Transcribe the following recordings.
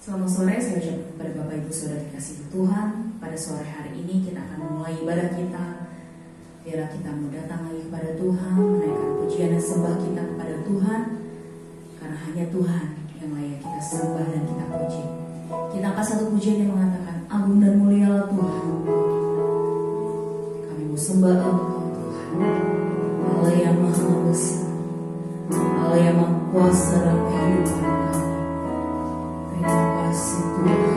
Selamat sore, saya ucapkan kepada Bapak Ibu Saudara dikasihi Tuhan. Pada sore hari ini kita akan memulai ibadah kita. Biarlah kita mau datang lagi kepada Tuhan, menaikkan pujian dan sembah kita kepada Tuhan, karena hanya Tuhan yang layak kita sembah dan kita puji. Kita angkat satu pujian yang mengatakan, agung dan mulialah Tuhan. Kami mau sembah Engkau Tuhan, Allah yang maha besar, Allah yang maha kuasa dalam kehidupan kami. Terima kasih Tuhan.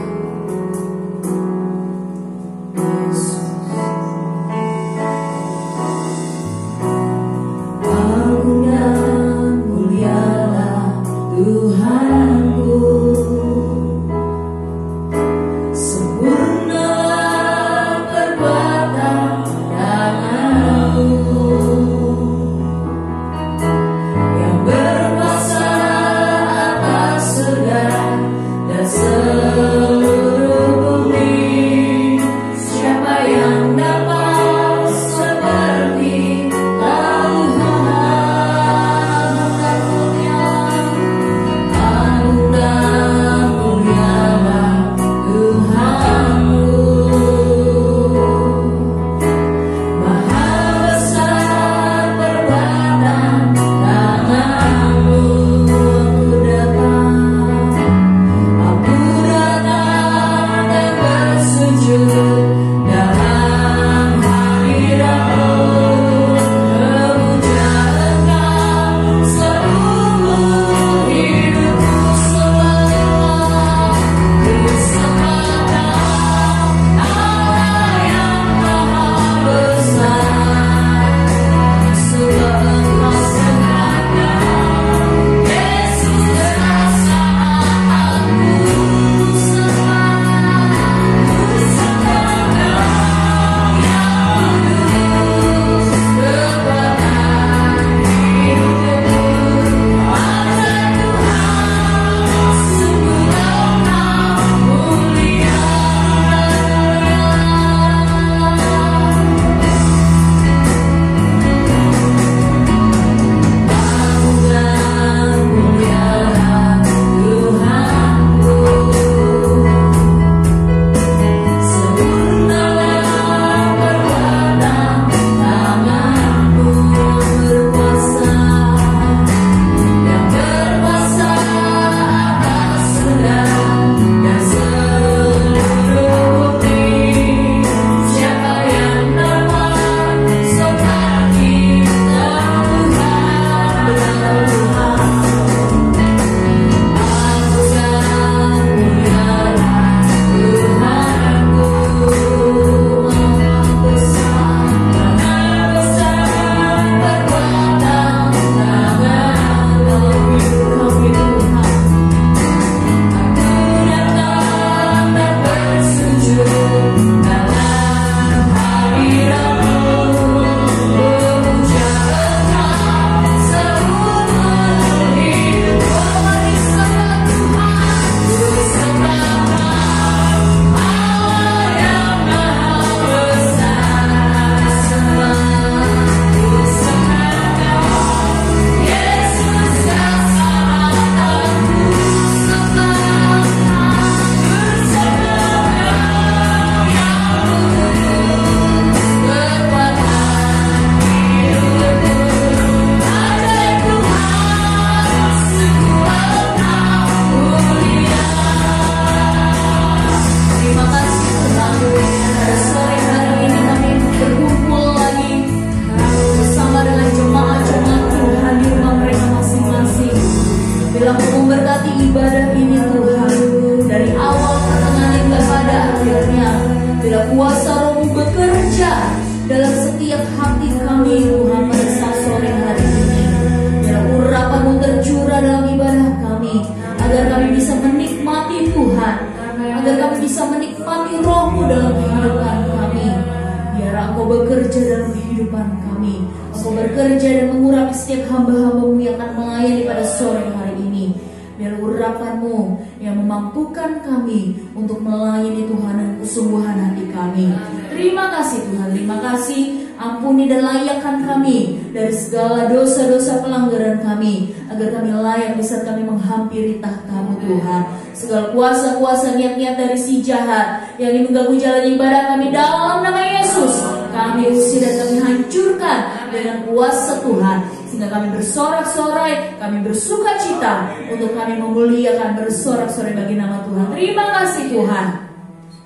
Ampuni dan layakkan kami dari segala dosa-dosa pelanggaran kami, agar kami layak bisa kami menghampiri tahta-Mu Tuhan. segala kuasa-kuasa niat-niat dari si jahat yang ingin mengganggu jalan ibadah kami dalam nama Yesus, kami usir dan kami hancurkan dengan kuasa Tuhan, sehingga kami bersorak-sorai, kami bersuka cita untuk kami memuliakan, bersorak-sorai bagi nama Tuhan. Terima kasih Tuhan.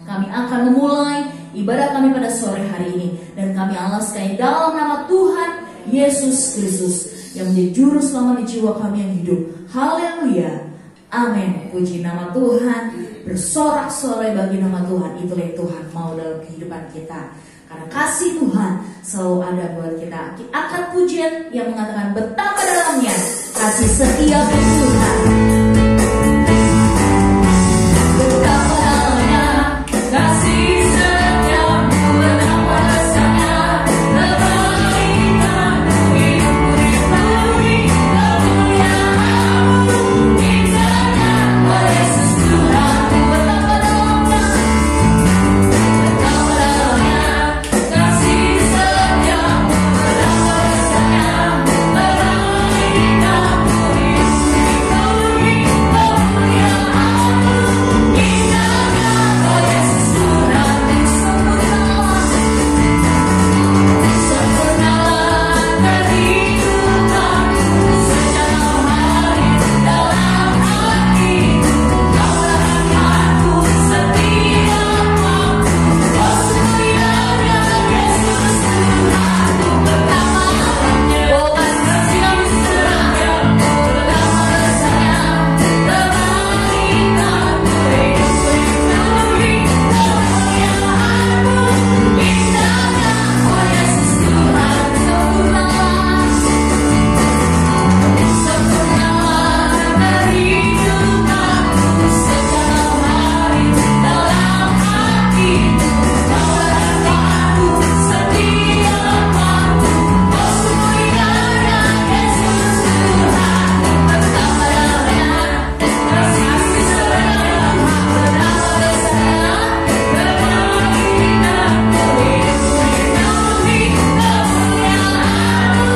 Kami akan memulai ibadah kami pada sore hari ini, dan kami alaskan dalam nama Tuhan Yesus Kristus yang menjadi juru selamat di jiwa kami yang hidup. Haleluya, amin. Puji nama Tuhan, bersorak-sorai bagi nama Tuhan. Itulah yang Tuhan mau dalam kehidupan kita, karena kasih Tuhan selalu ada buat kita. Akad pujian yang mengatakan betapa dalamnya kasih setia Tuhan. Betapa dalamnya kasih setiamu, betapa dasarnya kebaikanmu, hidupku dipenuhi kemuliaan-Mu, indahnya oh Yesus Tuhanku. Betapa dalamnya, betapa dalamnya kasih setiamu, betapa dasarnya kebaikanmu, hidupku dipenuhi kemuliaan-Mu, indahnya oh Yesus Tuhanku. Sempurnalah kehidupanku sejauh hari dalam hatiku, Kaulah rahmatku setiap waktu, oh semulianya Yesus Tuhanku. Betapa dalamnya kasih setiamu, betapa dasarnya kebaikanmu, hidupku dipenuhi kemuliaan-Mu, indahnya oh Yesus Tuhan. Sempurnalah kehidupanku sejauh hari dalam hatiku, Kaulah rahmatku setiap waktu, oh semulianya Yesus Tuhanku. Betapa dalamnya kasih setiamu, betapa dasarnya kebaikanmu, hidupku dipenuhi kemuliaan-Mu,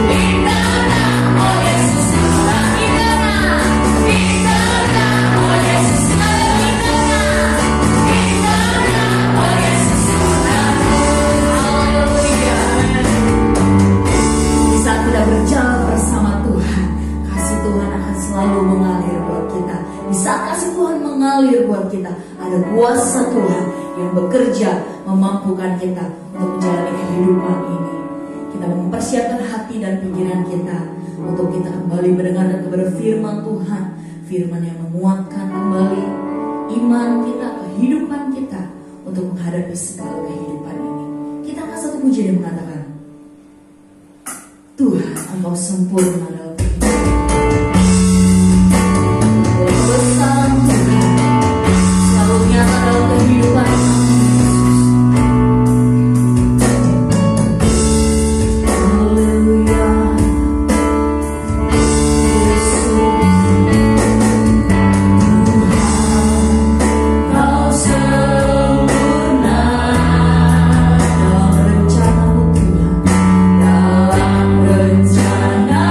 indahnya oh Yesus Tuhan. Indahnya oh Yesus, indahnya oh Yesus Tuhanku. Haleluya. Di saat kita berjalan bersama Tuhan, kasih Tuhan akan selalu mengalir buat kita. Di saat kasih Tuhan mengalir buat kita, ada kuasa Tuhan yang bekerja memampukan kita untuk menjalani kehidupan ini. Kita mempersiapkan hati dan pikiran kita untuk kita kembali mendengarkan kepada firman Tuhan, firman yang menguatkan kembali iman kita, kehidupan kita untuk menghadapi segala kehidupan ini. Kita akan satu pujian yang mengatakan, Tuhan Engkau sempurna dalam kehidupan. Besar Tuhan selalu nyata dalam kehidupan kami. Haleluya, Yesus Tuhan, Kau sempurna dalam rencana-Mu Tuhan, dalam rencana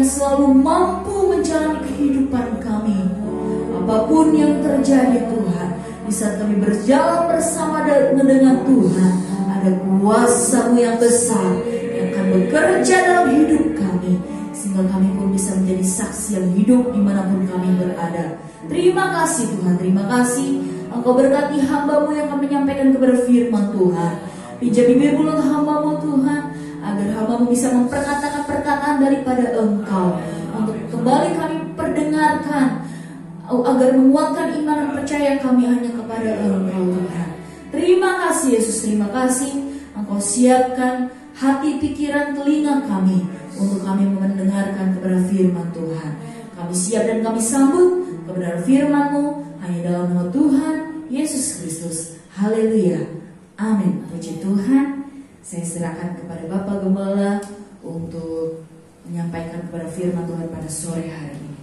selalu mampu menjalani kehidupan kami. Apapun yang terjadi Tuhan, di saat kami berjalan bersama dengan Tuhan, ada kuasa-Mu yang besar yang akan bekerja dalam hidup kami, sehingga kami pun bisa menjadi saksi yang hidup dimanapun kami berada. Terima kasih Tuhan, terima kasih Engkau berkati hamba-Mu yang akan menyampaikan kepada firman Tuhan. Pijak bibir mulut hamba-Mu Tuhan, agar hamba-Mu bisa memperkatakan perkataan daripada Engkau, untuk kembali kami perdengarkan, agar menguatkan iman dan percaya kami hanya kepada Engkau Tuhan. Terima kasih Yesus, terima kasih Engkau siapkan hati, pikiran, telinga kami untuk kami mendengarkan kepada firman Tuhan. Kami siap dan kami sambut kebenaran firman-Mu hanya dalam nama Tuhan Yesus Kristus. Haleluya, amin. Puji Tuhan. Saya serahkan kepada Bapak Gembala untuk menyampaikan kepada firman Tuhan pada sore hari ini.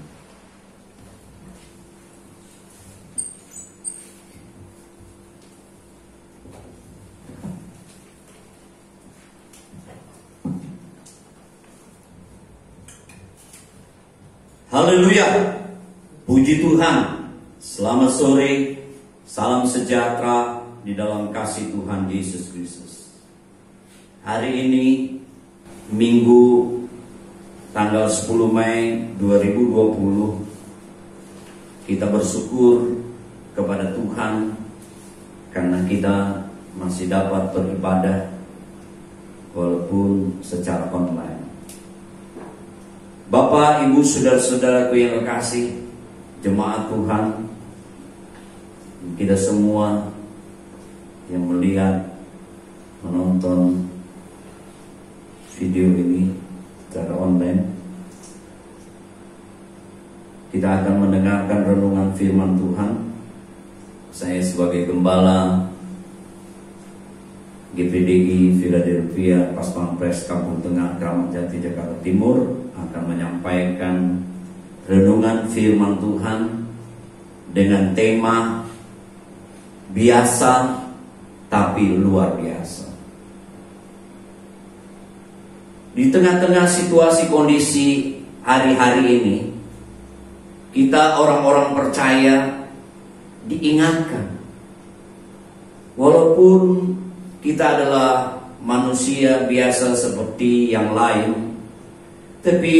Haleluya, puji Tuhan. Selamat sore, salam sejahtera di dalam kasih Tuhan Yesus Kristus. Hari ini Minggu tanggal 10 Mei 2020, kita bersyukur kepada Tuhan karena kita masih dapat beribadah walaupun secara online. Bapak, Ibu, saudara-saudaraku yang kekasih, jemaat Tuhan, kita semua yang melihat, menonton video ini secara online, kita akan mendengarkan renungan firman Tuhan. Saya sebagai gembala GPDI Philadelphia Paspampres Kampung Tengah Kramat Jati Jakarta Timur akan menyampaikan renungan firman Tuhan dengan tema biasa tapi luar biasa. Di tengah-tengah situasi kondisi hari-hari ini, kita orang-orang percaya diingatkan, walaupun kita adalah manusia biasa seperti yang lain, tapi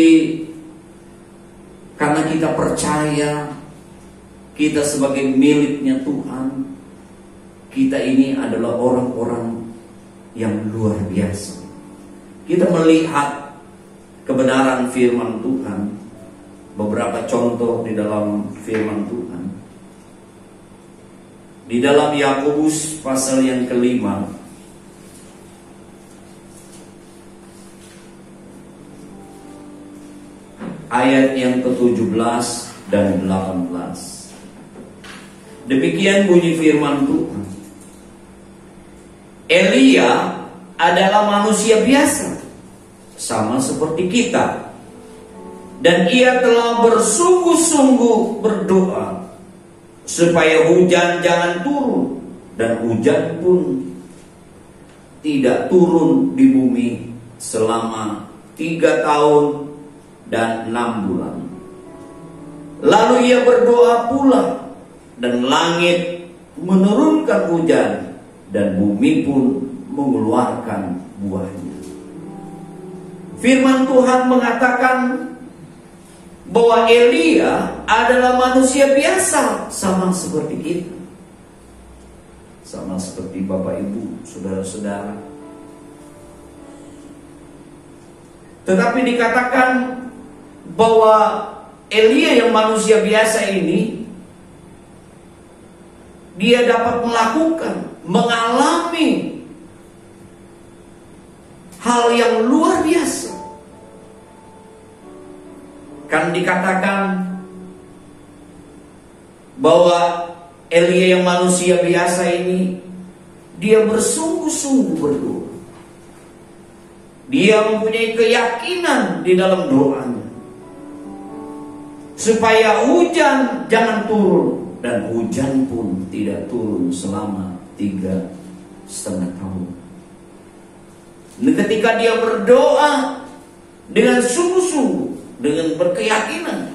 karena kita percaya kita sebagai miliknya Tuhan, kita ini adalah orang-orang yang luar biasa. Kita melihat kebenaran firman Tuhan, beberapa contoh di dalam firman Tuhan. Di dalam Yakobus pasal yang ke-5, ayat yang ke-17 dan 18. Demikian bunyi firman Tuhan. Elia adalah manusia biasa, sama seperti kita. Dan ia telah bersungguh-sungguh berdoa supaya hujan jangan turun, dan hujan pun tidak turun di bumi selama 3 tahun dan 6 bulan. Lalu ia berdoa pula, dan langit menurunkan hujan, dan bumi pun mengeluarkan buahnya. Firman Tuhan mengatakan bahwa Elia adalah manusia biasa, sama seperti kita, sama seperti Bapak Ibu, saudara-saudara. Tetapi dikatakan bahwa Elia yang manusia biasa ini, dia dapat mengalami hal yang luar biasa. Kan dikatakan bahwa Elia yang manusia biasa ini, dia bersungguh-sungguh berdoa. Dia mempunyai keyakinan di dalam doanya supaya hujan jangan turun, dan hujan pun tidak turun selama 3,5 tahun. Dan ketika dia berdoa dengan sungguh-sungguh, dengan berkeyakinan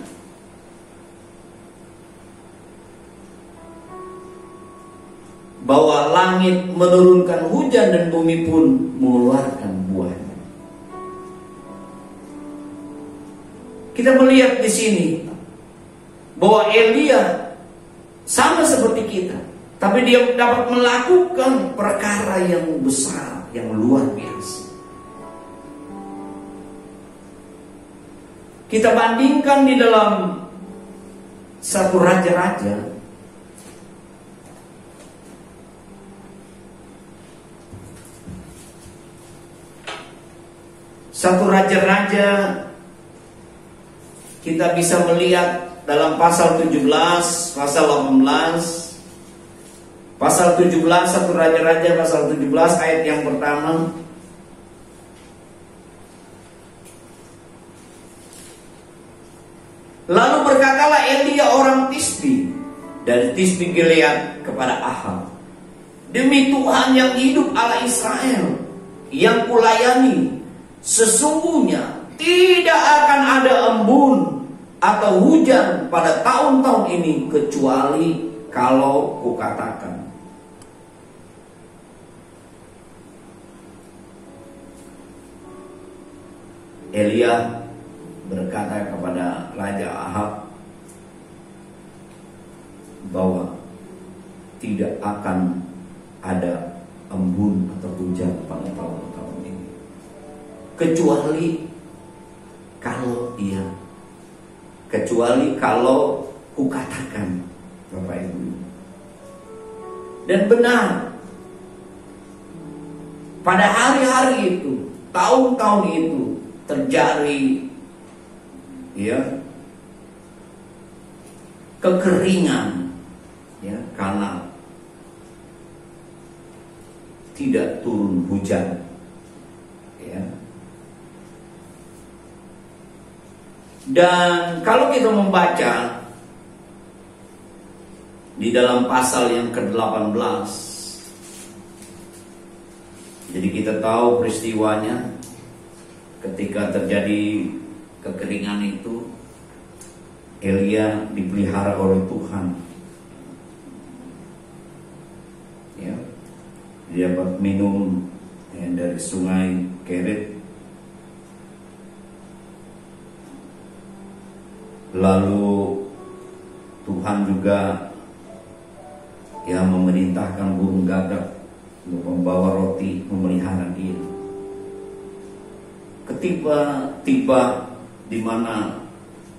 bahwa langit menurunkan hujan dan bumi pun mengeluarkan buahnya. Kita melihat di sini bahwa Elia sama seperti kita, tapi dia dapat melakukan perkara yang besar, yang luar biasa. Kita bandingkan di dalam satu raja-raja. Satu raja-raja kita bisa melihat dalam pasal 17, pasal 18, pasal 17, satu raja-raja pasal 17 ayat yang pertama. Lalu berkatalah Elia orang Tisbi dari Tisbi Gilead kepada Ahab, demi Tuhan yang hidup Allah Israel yang kulayani, sesungguhnya tidak akan ada embun atau hujan pada tahun-tahun ini kecuali kalau kukatakan. Elia berkata kepada Raja Ahab bahwa tidak akan ada embun atau hujan pada tahun-tahun ini kecuali kalau kukatakan, Bapak Ibu. Dan benar, pada hari-hari itu, tahun-tahun itu terjadi kekeringan, karena tidak turun hujan, Dan kalau kita membaca di dalam pasal yang ke-18, jadi kita tahu peristiwanya ketika terjadi kekeringan itu, Elia dipelihara oleh Tuhan. Dia dapat minum dari sungai Kerit. Lalu Tuhan juga memerintahkan burung gagak untuk membawa roti memelihara dia. Ketika tiba di mana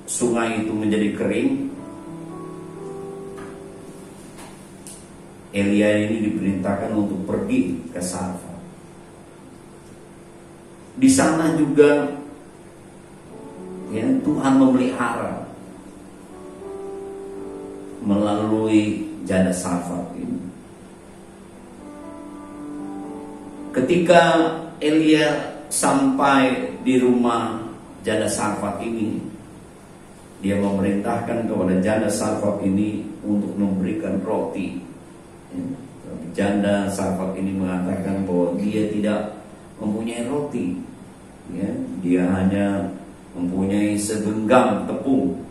sungai itu menjadi kering, Elia ini diperintahkan untuk pergi ke Sarfat. Di sana juga Tuhan memelihara melalui janda Sarfat ini. Ketika Elia sampai di rumah janda Sarfat ini, dia memerintahkan kepada janda Sarfat ini untuk memberikan roti. Janda Sarfat ini mengatakan bahwa dia tidak mempunyai roti, dia hanya mempunyai segenggam tepung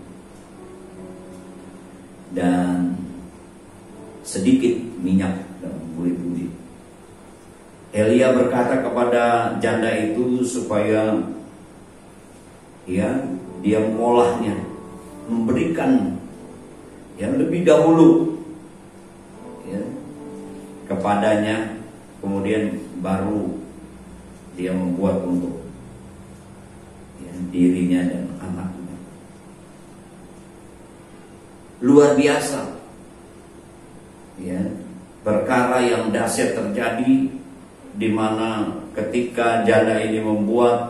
dan sedikit minyak dalam buli-buli. Elia berkata kepada janda itu supaya dia mengolahnya, memberikan yang lebih dahulu kepadanya, kemudian baru dia membuat untuk dirinya dan anaknya. Luar biasa, perkara yang dahsyat terjadi, di mana ketika janda ini membuat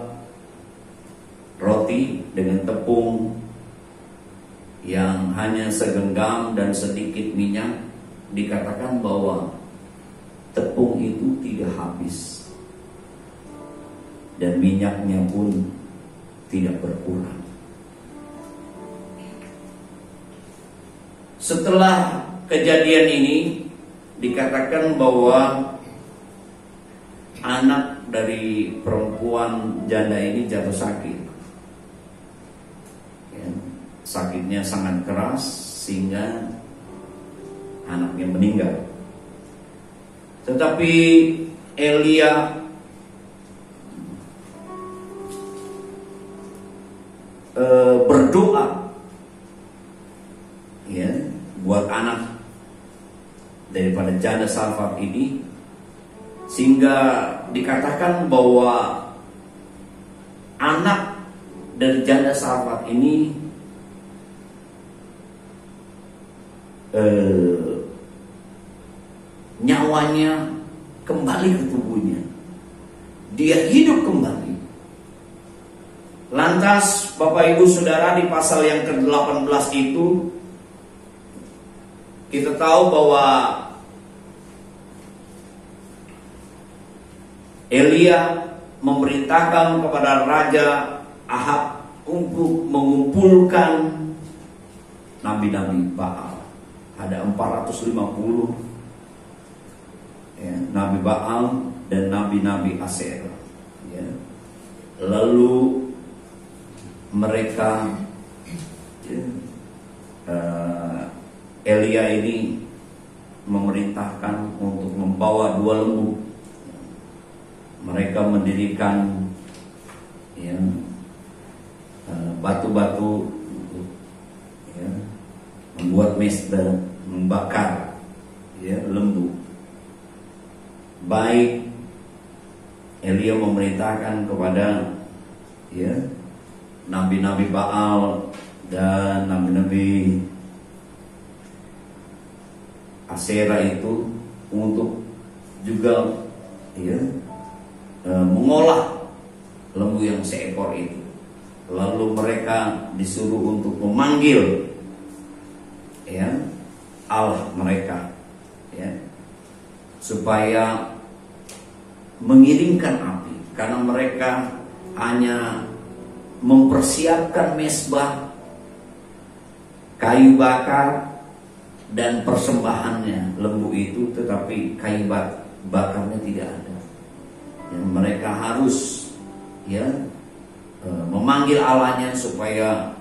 roti dengan tepung yang hanya segenggam dan sedikit minyak, dikatakan bahwa tepung itu tidak habis dan minyaknya pun tidak berkurang. Setelah kejadian ini, dikatakan bahwa anak dari perempuan janda ini jatuh sakit. sakitnya sangat keras sehingga anaknya meninggal. Tetapi Elia berdoa ya buat anak daripada janda Sarfat ini, sehingga dikatakan bahwa anak dari janda Sarfat ini nyawanya kembali ke tubuhnya, dia hidup kembali. Lantas Bapak Ibu Saudara, di pasal yang ke-18 itu kita tahu bahwa Elia memerintahkan kepada Raja Ahab untuk mengumpulkan nabi-nabi Baal. Ada 450 ya, nabi Baal dan nabi-nabi Asyera ya. Lalu mereka ya, Elia ini memerintahkan untuk membawa 2 lembu. Mereka mendirikan ya, batu-batu ya, membuat mesbah, membakar ya, lembu. Baik Elia memerintahkan kepada ya, nabi-nabi Baal dan nabi-nabi Asyera itu untuk juga ya, mengolah lembu yang seekor itu. Lalu mereka disuruh untuk memanggil ya, Allah mereka ya, supaya mengirimkan api, karena mereka hanya mempersiapkan mesbah, kayu bakar dan persembahannya lembu itu, tetapi kayu bakarnya tidak ada. Ya, mereka harus ya memanggil Allahnya supaya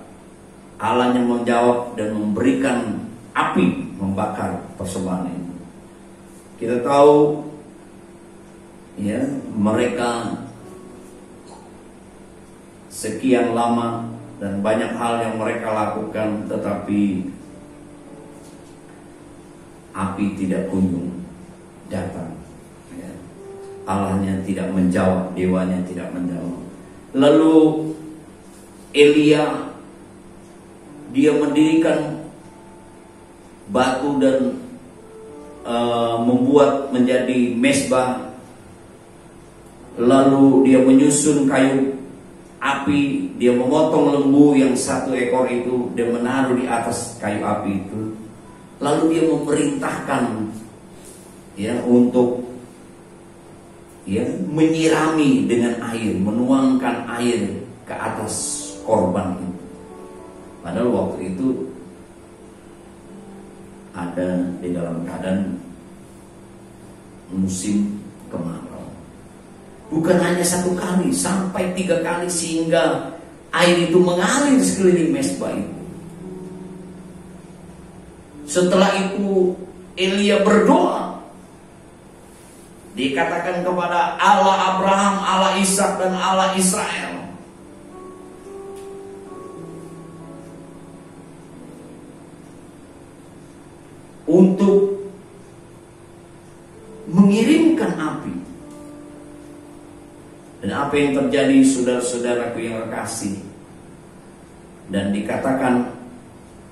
Allahnya menjawab dan memberikan api membakar persembahan itu. Kita tahu ya, mereka sekian lama dan banyak hal yang mereka lakukan, tetapi api tidak kunjung datang ya. Allahnya tidak menjawab, dewanya tidak menjawab. Lalu Elia dia mendirikan batu dan membuat menjadi mesbah. Lalu dia menyusun kayu api, dia memotong lembu yang 1 ekor itu, dia menaruh di atas kayu api itu. Lalu dia memerintahkan ya untuk ya menyirami dengan air, menuangkan air ke atas korban itu. Padahal waktu itu ada di dalam keadaan musim kemarau. Bukan hanya 1 kali, sampai 3 kali, sehingga air itu mengalir sekeliling mesbah itu. Setelah itu Elia berdoa. Dikatakan kepada Allah Abraham, Allah Ishak dan Allah Israel, untuk mengirimkan api. Dan apa yang terjadi, saudara-saudaraku yang terkasih? Dan dikatakan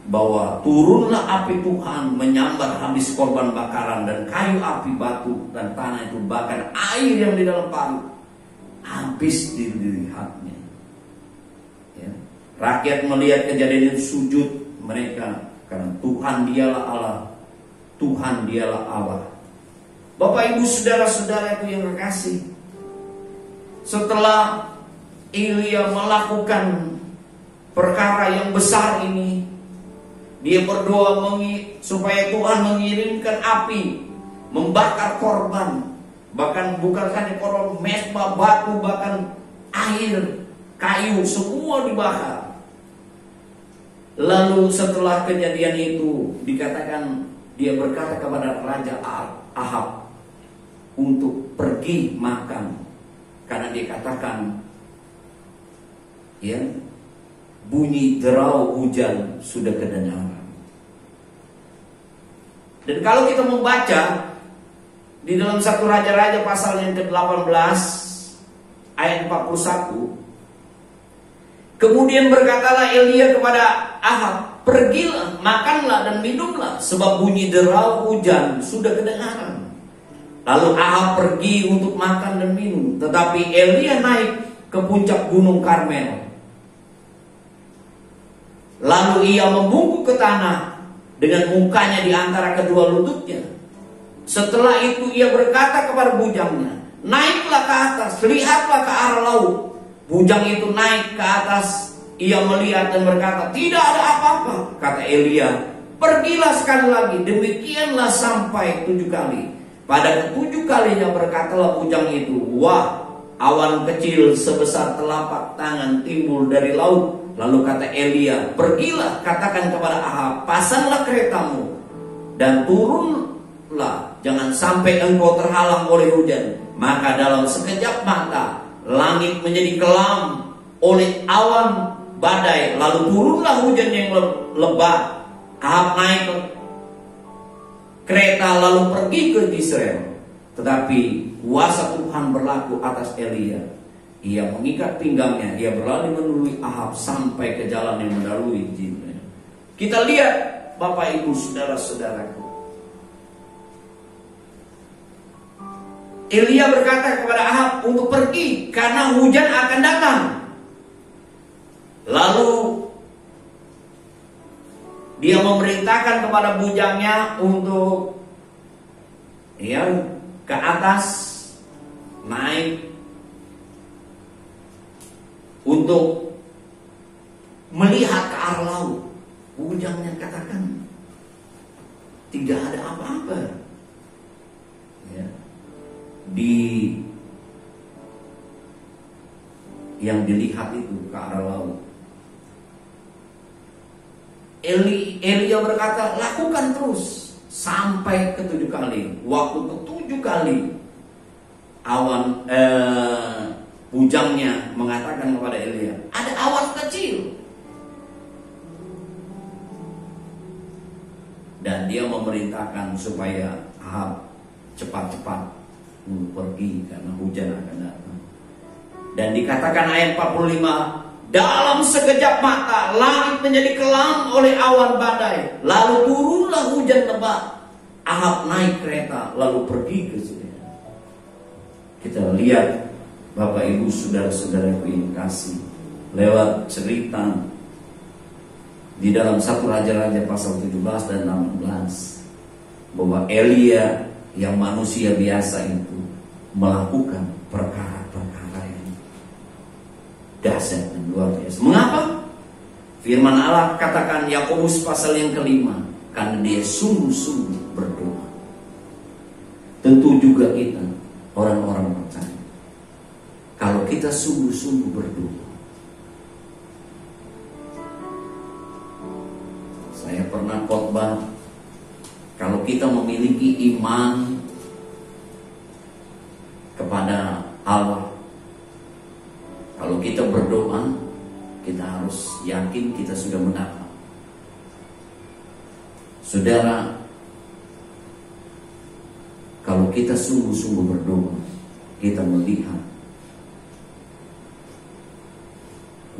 bahwa turunlah api Tuhan menyambar habis korban bakaran dan kayu api, batu dan tanah itu, bahkan air yang di dalam paru habis dilihatnya ya. Rakyat melihat kejadian itu sujud mereka, karena Tuhan dialah Allah, Tuhan dialah Allah. Bapak Ibu saudara-saudaraku yang terkasih, setelah Elia melakukan perkara yang besar ini, dia berdoa supaya Tuhan mengirimkan api membakar korban. Bahkan bukan hanya korban, mesbah, batu, bahkan air, kayu, semua dibakar. Lalu setelah kejadian itu dikatakan dia berkata kepada Raja Ahab untuk pergi makan, karena dia katakan ya, bunyi derau hujan sudah kedengaran. Dan kalau kita membaca di dalam 1 Raja-Raja pasal yang ke-18 ayat 41, kemudian berkatalah Elia kepada Ahab, pergilah, makanlah dan minumlah, sebab bunyi derau hujan sudah kedengaran. Lalu Ahab pergi untuk makan dan minum, tetapi Elia naik ke puncak gunung Karmel. Lalu ia membungkuk ke tanah dengan mukanya di antara kedua lututnya. Setelah itu ia berkata kepada bujangnya, naiklah ke atas, lihatlah ke arah laut. Bujang itu naik ke atas, ia melihat dan berkata, tidak ada apa-apa. Kata Elia, pergilah sekali lagi, demikianlah sampai 7 kali. Pada ke-7 kalinya berkatalah bujang itu, wah, awan kecil sebesar telapak tangan timbul dari laut. Lalu kata Elia, pergilah, katakan kepada Ahab, pasanglah keretamu dan turunlah, jangan sampai engkau terhalang oleh hujan. Maka dalam sekejap mata langit menjadi kelam oleh awan badai, lalu turunlah hujan yang lebat. Ahab naik ke kereta lalu pergi ke Israel. Tetapi kuasa Tuhan berlaku atas Elia. Ia mengikat pinggangnya, ia berlari melalui Ahab sampai ke jalan yang melalui Jezreel. Kita lihat Bapak Ibu saudara-saudaraku, Elia berkata kepada Ahab untuk pergi karena hujan akan datang. Lalu dia memerintahkan kepada bujangnya untuk ya ke atas, naik untuk melihat ke arah laut. Bujangnya katakan tidak ada apa-apa. Ya. Di yang dilihat itu ke arah laut. Elia berkata, lakukan terus sampai ke-7 kali. Waktu ke-7 kali awan bujangnya mengatakan kepada Elia, ada awan kecil. Dan dia memerintahkan supaya Ahab cepat-cepat pergi karena hujan akan datang. Dan dikatakan ayat 45, dalam sekejap mata langit menjadi kelam oleh awan badai, lalu turunlah hujan lebat. Ahab naik kereta lalu pergi ke sana. Kita lihat Bapak Ibu saudara-saudaraku yang kasih, lewat cerita di dalam 1 Raja-Raja pasal 17 dan 18, bahwa Elia yang manusia biasa itu melakukan perkara-perkara yang dahsyat dan luar biasa. Mengapa? Firman Allah katakan Yakobus pasal yang ke-5, karena dia sungguh-sungguh berdoa. Tentu juga kita orang-orang percaya, kalau kita sungguh-sungguh berdoa. Saya pernah khotbah, kalau kita memiliki iman kepada Allah, kalau kita berdoa, kita harus yakin kita sudah mendapat. Saudara, kalau kita sungguh-sungguh berdoa, kita melihat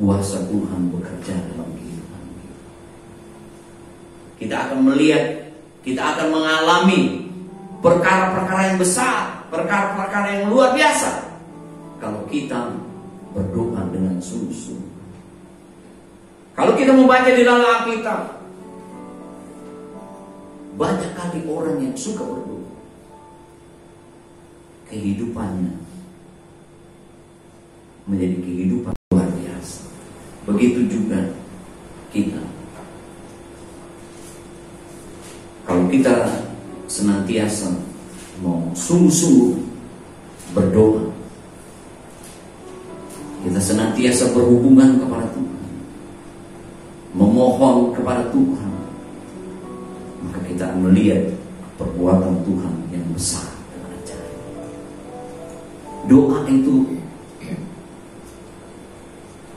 kuasa Tuhan bekerja dalam kehidupan kita. Kita akan melihat, kita akan mengalami perkara-perkara yang besar, perkara-perkara yang luar biasa, kalau kita berdoa dengan sungguh-sungguh. Kalau kita membaca di dalam Alkitab, banyak kali orang yang suka berdoa, kehidupannya menjadi kehidupan luar biasa. Begitu juga kita. Kalau kita senantiasa mau sungguh-sungguh berdoa, kita senantiasa berhubungan kepada Tuhan, memohon kepada Tuhan, maka kita akan melihat perbuatan Tuhan yang besar dan ajaib. Doa itu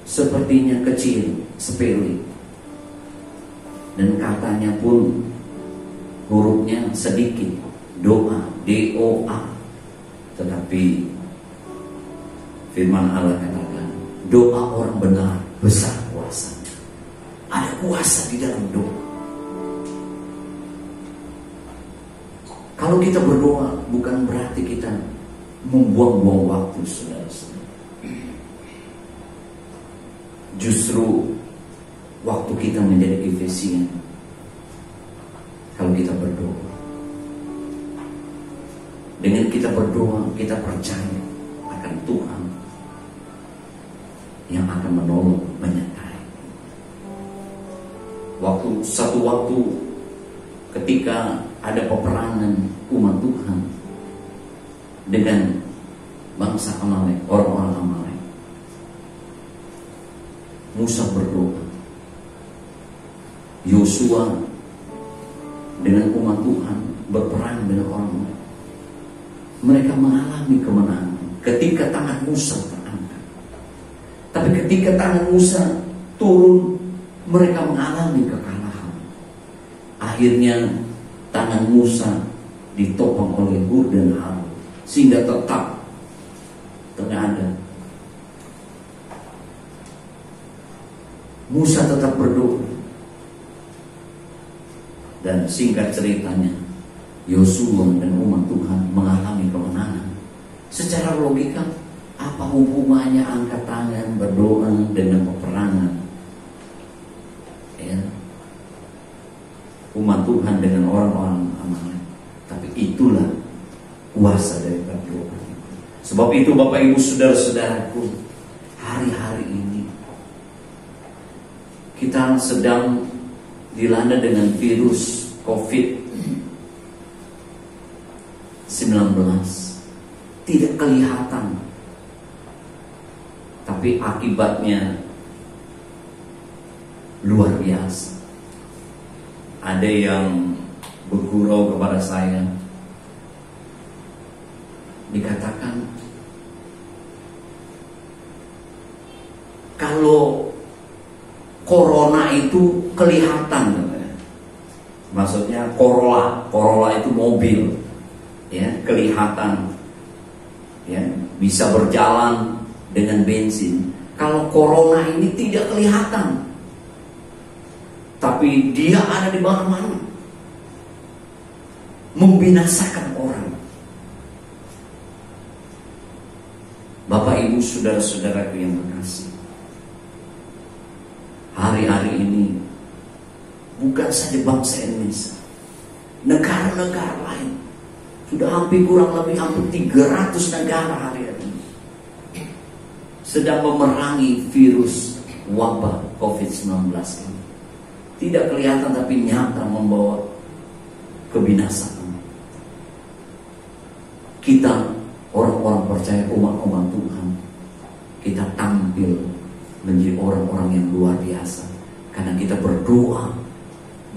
sepertinya kecil, sepele, dan katanya pun hurufnya sedikit, doa, D-O-A. Tetapi firman Allah katakan, doa orang benar besar kuasanya. Ada kuasa di dalam doa. Kalau kita berdoa, bukan berarti kita membuang-buang waktu, saudara-saudara. Justru waktu kita menjadi efisien kalau kita berdoa. Dengan kita berdoa, kita percaya akan Tuhan yang akan menolong, menyertai. Satu waktu ketika ada peperangan umat Tuhan dengan bangsa Amalek, orang-orang Amalek, Musa berdoa. Yosua dengan umat Tuhan berperang dengan orang lain. Mereka mengalami kemenangan ketika tangan Musa terangkat. Tapi ketika tangan Musa turun, mereka mengalami kekalahan. Akhirnya tangan Musa ditopang oleh Hur dan Harun, sehingga tetap terada. Musa tetap berdoa. Dan singkat ceritanya, Yosua dan umat Tuhan mengalami kemenangan. Secara logika, apa hubungannya angkat tangan berdoa dengan peperangan? Ya, umat Tuhan dengan orang-orang Amalek. Tapi itulah kuasa dari berdoa. Sebab itu Bapak Ibu saudara-saudaraku, hari-hari ini kita sedang dilanda dengan virus COVID-19. Tidak kelihatan, tapi akibatnya luar biasa. Ada yang bergurau kepada saya, dikatakan kalau corona itu kelihatan, maksudnya Corolla itu mobil, ya, kelihatan, ya, bisa berjalan dengan bensin. Kalau corona ini tidak kelihatan, tapi dia ada di mana-mana, membinasakan orang. Bapak Ibu saudara-saudaraku yang berkasih, hari-hari ini bukan saja bangsa Indonesia, negara-negara lain sudah hampir 300 negara hari ini sedang memerangi virus wabah COVID-19 ini. Tidak kelihatan tapi nyata membawa kebinasaan. Kita orang-orang percaya, umat-umat Tuhan, kita tampil menjadi orang-orang yang luar biasa karena kita berdoa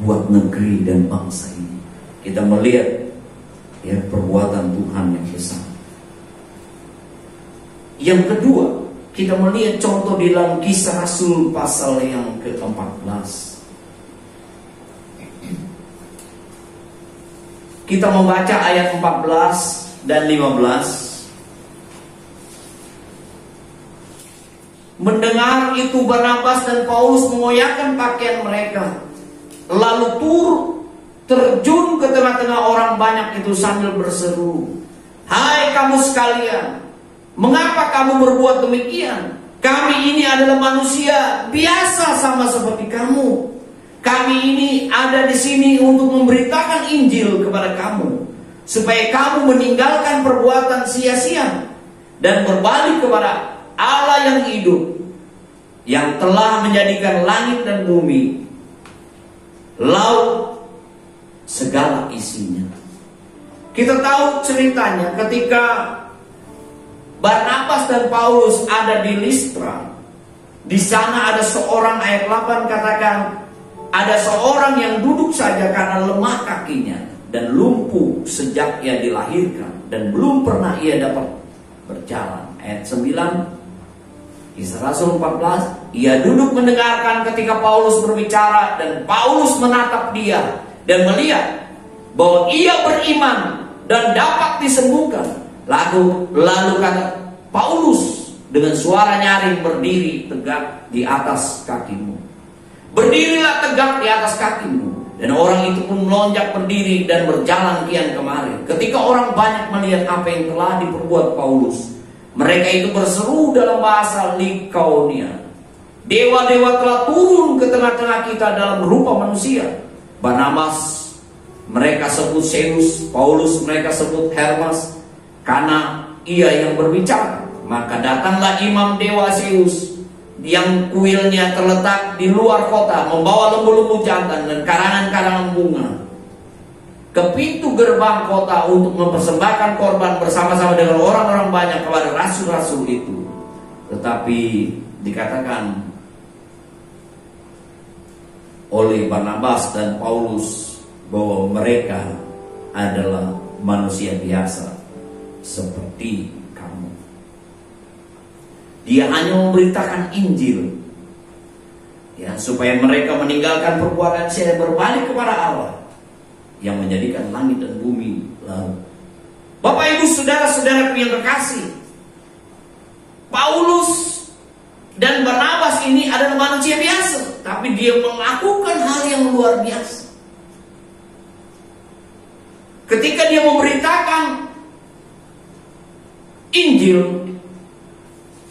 buat negeri dan bangsa ini. Kita melihat, ya, perbuatan Tuhan yang besar. Yang kedua, kita melihat contoh di dalam Kisah Rasul pasal yang ke-14. Kita membaca ayat 14 dan 15. Mendengar itu Barnabas dan Paulus mengoyakkan pakaian mereka, lalu terjun ke tengah-tengah orang banyak itu sambil berseru, "Hai kamu sekalian, mengapa kamu berbuat demikian? Kami ini adalah manusia biasa sama seperti kamu. Kami ini ada di sini untuk memberitakan Injil kepada kamu, supaya kamu meninggalkan perbuatan sia-sia dan berbalik kepada Allah yang hidup, yang telah menjadikan langit dan bumi, laut, segala isinya." Kita tahu ceritanya ketika Barnabas dan Paulus ada di Listra. Di sana ada seorang, ayat 8 katakan, ada seorang yang duduk saja karena lemah kakinya dan lumpuh sejak ia dilahirkan dan belum pernah ia dapat berjalan. Ayat 9, Kisah Rasul 14, ia duduk mendengarkan ketika Paulus berbicara dan Paulus menatap dia dan melihat bahwa ia beriman dan dapat disembuhkan. Lalu kata Paulus dengan suara nyaring, berdiri tegak di atas kakimu. Berdirilah tegak di atas kakimu. Dan orang itu pun melonjak berdiri dan berjalan kian kemari. Ketika orang banyak melihat apa yang telah diperbuat Paulus, mereka itu berseru dalam bahasa Likaonia, dewa-dewa telah turun ke tengah-tengah kita dalam rupa manusia. Barnabas mereka sebut Zeus, Paulus mereka sebut Hermas, karena ia yang berbicara. Maka datanglah imam dewa Zeus yang kuilnya terletak di luar kota, membawa lembu-lembu jantan dan karangan-karangan bunga ke pintu gerbang kota untuk mempersembahkan korban bersama-sama dengan orang-orang banyak kepada rasul-rasul itu. Tetapi dikatakan oleh Barnabas dan Paulus bahwa mereka adalah manusia biasa seperti kamu. Dia hanya memberitakan Injil, ya, supaya mereka meninggalkan perbuatan syirik, berbalik kepada Allah yang menjadikan langit dan bumi lalu. Bapak Ibu saudara-saudaraku yang terkasih, Paulus dan Barnabas ini adalah manusia biasa, tapi dia melakukan hal yang luar biasa. Ketika dia memberitakan Injil,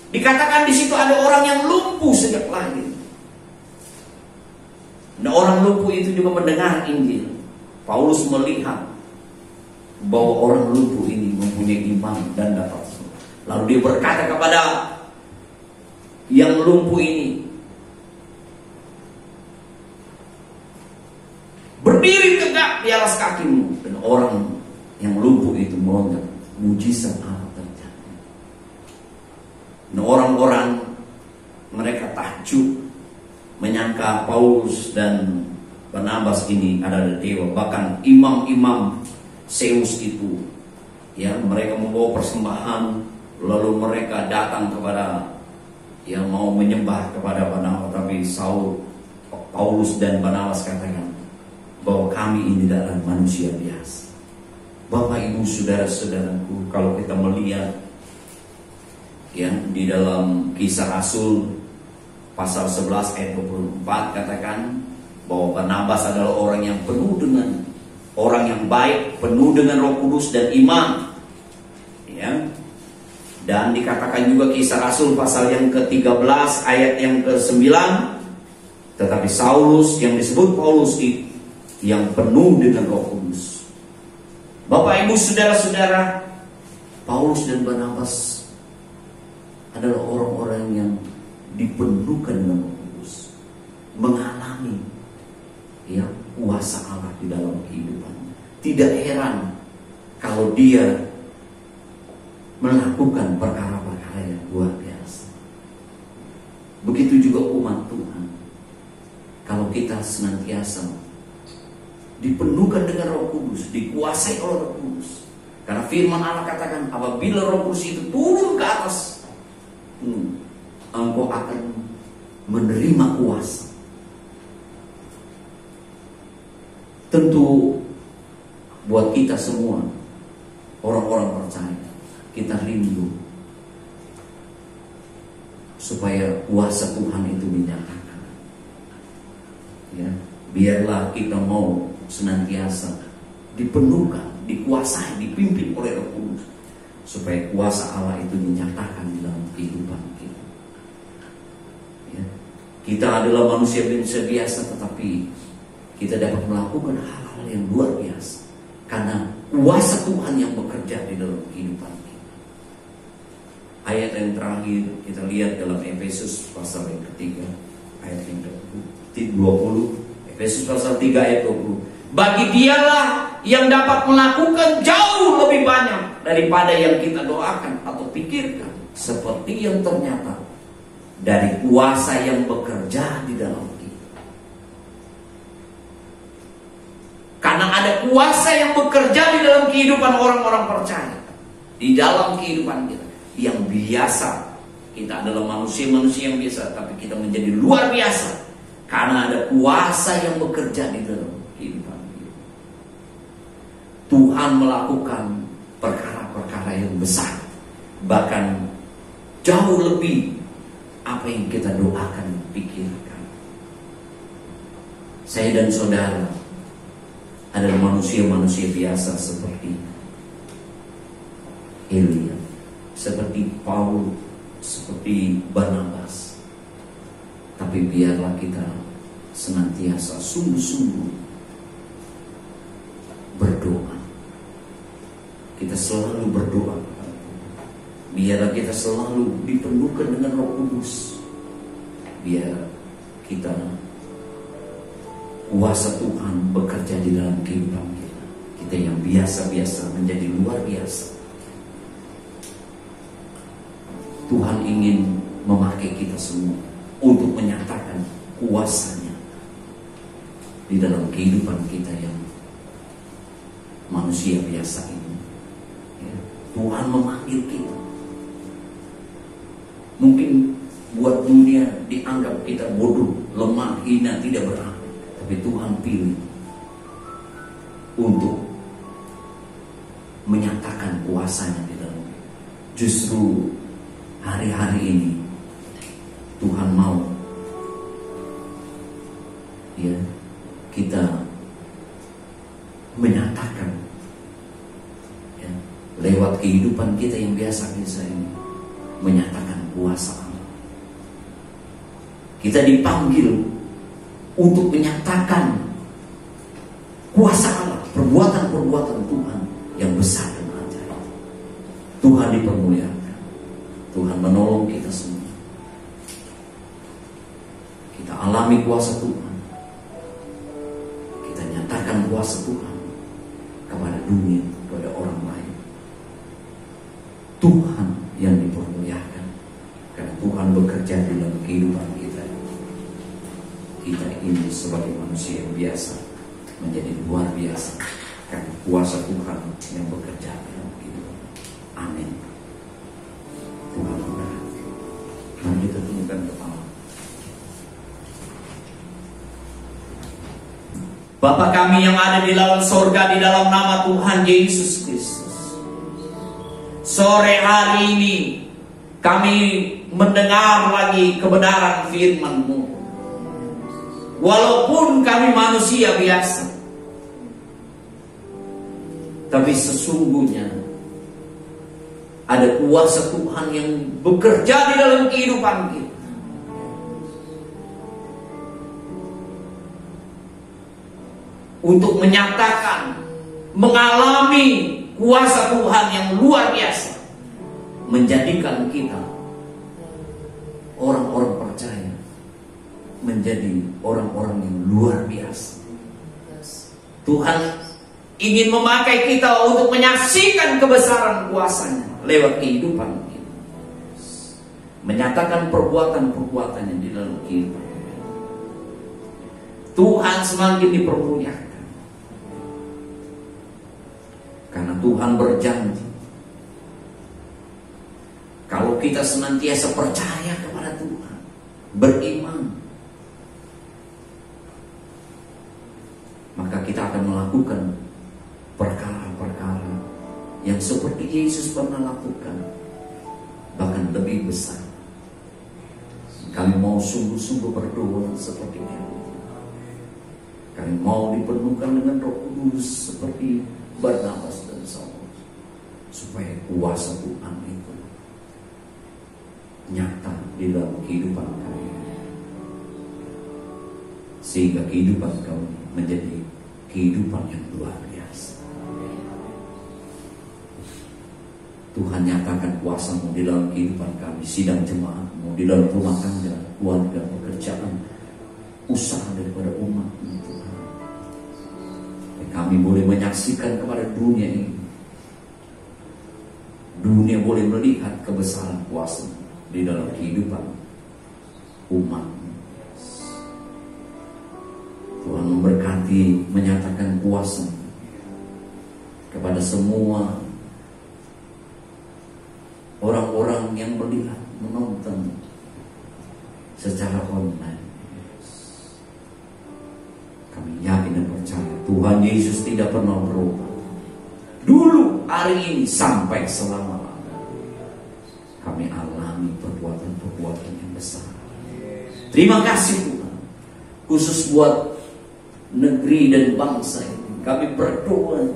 dikatakan di situ ada orang yang lumpuh sejak lahir. Nah, orang lumpuh itu juga mendengar Injil. Paulus melihat bahwa orang lumpuh ini mempunyai iman dan dapat. Lalu dia berkata kepada yang lumpuh ini, berdiri tegak di atas kakimu. Dan orang yang lumpuh itu melonjak, mujizat Allah terjadi. Nah, orang-orang mereka takjub, menyangka Paulus dan Barnabas ini adalah dewa. Bahkan imam-imam Zeus itu, ya, mereka membawa persembahan, lalu mereka datang kepada yang mau menyembah kepada Barnabas. Tapi Paulus dan Barnabas katakan bahwa kami ini adalah manusia biasa. Bapak Ibu saudara-saudaraku, kalau kita melihat ya di dalam Kisah Rasul pasal 11 ayat 24 katakan bahwa Barnabas adalah orang yang penuh dengan orang yang baik, penuh dengan Roh Kudus dan iman, ya. Dan dikatakan juga Kisah Rasul pasal yang ke-13 ayat yang ke-9, tetapi Saulus yang disebut Paulus itu yang penuh dengan Roh Kudus. Bapak Ibu saudara-saudara, Paulus dan Barnabas adalah orang-orang yang dipenuhkan dengan Roh Kudus, mengalami ya kuasa Allah di dalam kehidupannya. Tidak heran kalau dia melakukan perkara-perkara yang luar biasa. Begitu juga umat Tuhan. Kalau kita senantiasa dipenuhkan dengan Roh Kudus, dikuasai oleh Roh Kudus. Karena firman Allah katakan apabila Roh Kudus itu turun ke atas, engkau akan menerima kuasa. Tentu buat kita semua orang-orang percaya, kita rindu supaya kuasa Tuhan itu dinyatakan. Ya, biarlah kita mau senantiasa dipenuhkan, dikuasai, dipimpin oleh Roh Kudus, supaya kuasa Allah itu dinyatakan di dalam kehidupan kita. Ya, kita adalah manusia biasa, tetapi kita dapat melakukan hal-hal yang luar biasa karena kuasa Tuhan yang bekerja di dalam kehidupan kita. Ayat yang terakhir kita lihat dalam Efesus pasal yang ketiga ayat yang ke-20. Efesus pasal 3 ayat 20. Bagi dialah yang dapat melakukan jauh lebih banyak daripada yang kita doakan atau pikirkan, seperti yang ternyata dari kuasa yang bekerja di dalam kita. ada kuasa yang bekerja di dalam kehidupan orang-orang percaya, di dalam kehidupan kita yang biasa. Kita adalah manusia-manusia yang biasa, tapi kita menjadi luar biasa karena ada kuasa yang bekerja di dalam kehidupan kita. Tuhan melakukan perkara-perkara yang besar, bahkan jauh lebih apa yang kita doakan, pikirkan. Saya dan saudara adalah manusia-manusia biasa seperti Elia, seperti Paulus, seperti Barnabas. Tapi biarlah kita senantiasa sungguh-sungguh berdoa. Kita selalu berdoa. Biarlah kita selalu dipenuhkan dengan Roh Kudus. Biar kita kuasa Tuhan bekerja di dalam kehidupan kita. Kita yang biasa-biasa menjadi luar biasa. Tuhan ingin memakai kita semua untuk menyatakan kuasa-Nya di dalam kehidupan kita yang manusia biasa ini. Ya, Tuhan memanggil kita. Mungkin buat dunia dianggap kita bodoh, lemah, hina, tidak berarti. Tapi Tuhan pilih untuk menyatakan kuasa-Nya di dalam kita. Justru hari-hari ini Tuhan mau ya kita menyatakan ya, lewat kehidupan kita yang biasa-biasa ini, menyatakan kuasa Allah. Kita dipanggil untuk menyatakan kuasa Allah, perbuatan-perbuatan Tuhan yang besar dan ajaib. Tuhan dipermuliakan. Tuhan menolong kita semua. Kita alami kuasa Tuhan. Kita nyatakan kuasa Tuhan kepada dunia, kepada orang lain. Tuhan yang dipermuliakan karena Tuhan bekerja dalam kehidupan kita. Kita ini sebagai manusia yang biasa menjadi luar biasa karena kuasa Tuhan yang bekerja dalam kehidupan. Amin. Tuhan memberkati. Mari kita tundukkan kepala. Bapa kami yang ada di dalam sorga, di dalam nama Tuhan Yesus Kristus, sore hari ini kami mendengar lagi kebenaran firman-Mu. Walaupun kami manusia biasa, tapi sesungguhnya ada kuasa Tuhan yang bekerja di dalam kehidupan kita. Untuk menyatakan, mengalami kuasa Tuhan yang luar biasa. Menjadikan kita orang-orang percaya menjadi orang-orang yang luar biasa. Tuhan ingin memakai kita untuk menyaksikan kebesaran kuasa-Nya lewat kehidupan kita, menyatakan perbuatan-perbuatannya di dalam kehidupan. Tuhan semakin dipermuliakan karena Tuhan berjanji, kalau kita senantiasa percaya kepada Tuhan, beriman, maka kita akan melakukan perkara-perkara yang seperti Yesus pernah lakukan, bahkan lebih besar. Kami mau sungguh-sungguh berdoa seperti itu. Kami mau dipenuhkan dengan Roh Kudus seperti Barnabas dan Saulus, supaya kuasa Tuhan itu nyata di dalam kehidupan kami, sehingga kehidupan kami menjadi kehidupan yang luar biasa. Tuhan nyatakan kuasa-Mu di dalam kehidupan kami, sidang jemaat-Mu, di dalam rumah tangga, keluarga, pekerjaan, usaha daripada umat-Mu Tuhan. Dan kami boleh menyaksikan kepada dunia ini. Dunia boleh melihat kebesaran kuasa-Mu di dalam kehidupan umat-Mu. Tuhan memberkati, menyatakan kuasa kepada semua orang-orang yang melihat, menonton secara online. Kami yakin dan percaya Tuhan Yesus tidak pernah berubah. Dulu, hari ini, sampai selama-lamanya kami alami perbuatan-perbuatan yang besar. Terima kasih Tuhan. Khusus buat negeri dan bangsa ini, kami berdoa,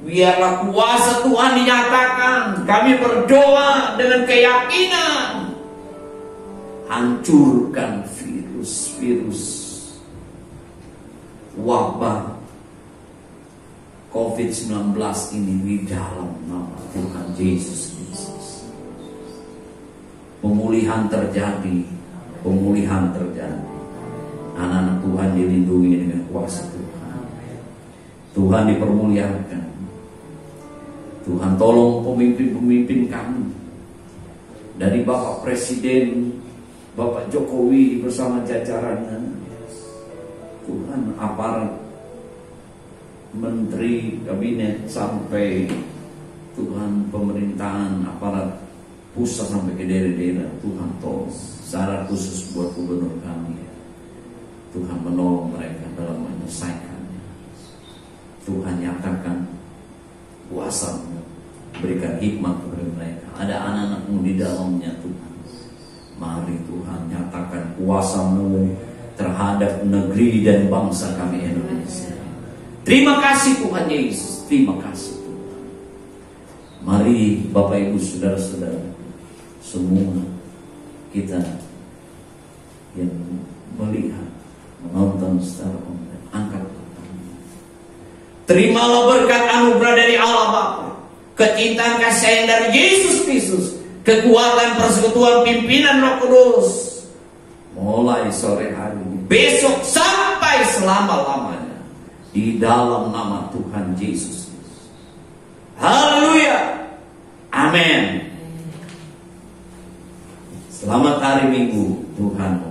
biarlah kuasa Tuhan dinyatakan. Kami berdoa dengan keyakinan, hancurkan virus-virus wabah COVID-19 ini di dalam nama Tuhan Yesus Kristus. Pemulihan terjadi. Anak-anak Tuhan dilindungi dengan kuasa Tuhan. Tuhan dipermuliakan. Tuhan tolong pemimpin-pemimpin kami, dari Bapak Presiden, Bapak Jokowi bersama jajarannya, Tuhan, aparat, menteri, kabinet, sampai Tuhan pemerintahan, aparat pusat sampai ke daerah-daerah. Tuhan tolong, secara khusus buat gubernur kami, Tuhan menolong mereka dalam menyelesaikannya. Tuhan nyatakan kuasa-Mu, berikan hikmat kepada mereka. Ada anak-anak-Mu di dalamnya Tuhan. Mari Tuhan nyatakan kuasa-Mu terhadap negeri dan bangsa kami Indonesia. Terima kasih Tuhan Yesus. Terima kasih Tuhan. Mari Bapak Ibu Saudara-saudara, semua kita yang melihat, menonton secara online, angkat tangan. Terimalah berkat anugerah dari Allah Bapa, kecintaan kasih sayang dari Yesus Kristus, kekuatan persekutuan pimpinan Roh Kudus, mulai sore hari ini, besok sampai selama-lamanya, di dalam nama Tuhan Yesus. Haleluya. Amin. Selamat hari Minggu. Tuhan